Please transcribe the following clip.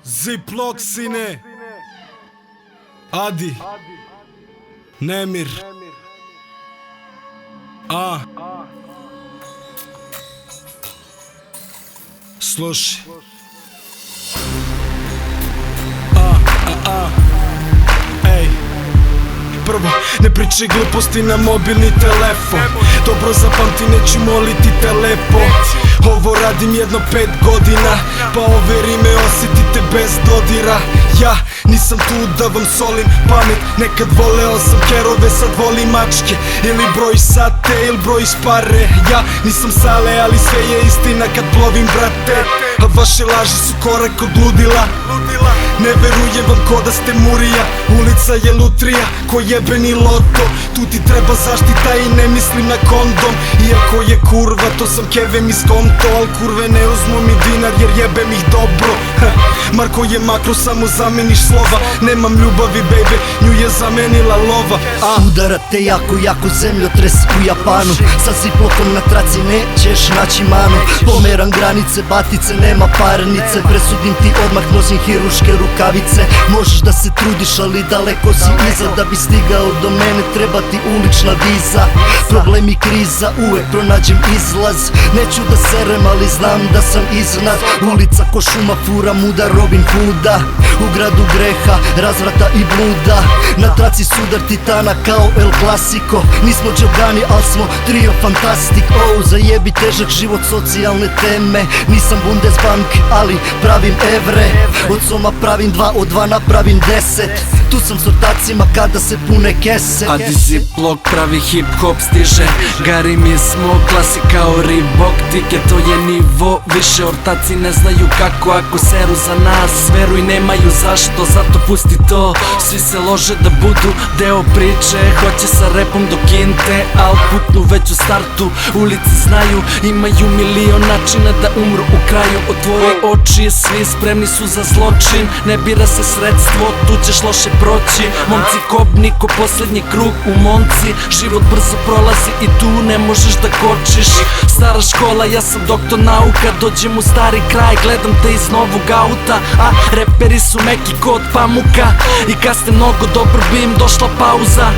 Ziplock sine, Adi, Nemir, Slušaj. Ej, prvo, ne pričaj gluposti na mobilni telefon. Dobro zapamti, neću moliti te lepo. Ovo radim jedno 5 godina, pa ove rime osjetite bez dodira. Ja nisam tu da vam solim pamet. Nekad voleo sam kerove, sad volim mačke. Ili broj sate, ili broj pare. Ja nisam Sale, ali sve je istina kad plovim, brate. A vaše laži su korak od ludila. Ne verujem vam ko da ste murija. Ulica je lutrija, ko jebeni loto. Tu ti treba zaštita i ne mislim na kondom. Iako je kurva, to sam kevem iz konto. Al kurve ne uzmu mi dinar jer jebem ih dobro. Marko je makro, samo zameniš slova. Nemam ljubavi, baby, nju je zamenila lova. Udara te jako zemljotres u Japanu. Sa Ziplockom na traci nećeš naći manu. Pomeram granice, batice, nema parnice. Presudim ti odmah, nosim hiruške rukavice. Možeš da se trudiš, ali daleko si iza. Da bi stigao do mene treba ti ulična viza. Problem i kriza, uvek pronađem izlaz. Neću da serem, ali znam da sam iznad. Ulica ko šuma, fura muda Robin Hooda. U gradu greha, razvrata i bluda. Na traci sudar titana kao El Clasico. Nismo džogani, al smo trio fantastik. Zajebi težak život, socijalne teme. Nisam Bundesbank, ali pravim evre. Od soma pravim 2, od 2 napravim 10. Tu sam s ortacima kada se pune kese. Adi Ziplock pravi hip hop stiže. Gari mi smo klasi kao Reebok. Tike to je nivo više. Ortaci ne znaju kako ako seru za nas. Veruj nemaju zašto, zato pusti to. Svi se lože da budu deo priče. Hoće sa repom do kinte, al puknu već u startu. Ulici znaju, imaju milion načina da umru u kraju. Otvori oči, svi spremni su za zločin. Ne bira se sredstvo, tu ćeš loše proći. Momci kobni ko posljednji krug u Monci. Život brzo prolazi i tu ne možeš da kočiš. Stara škola, ja sam doktor nauka. Dođem u stari kraj, gledam te iz novog auta. A reperi su meki kod pamuka. I kasne mnogo dobro bi im došla pauza.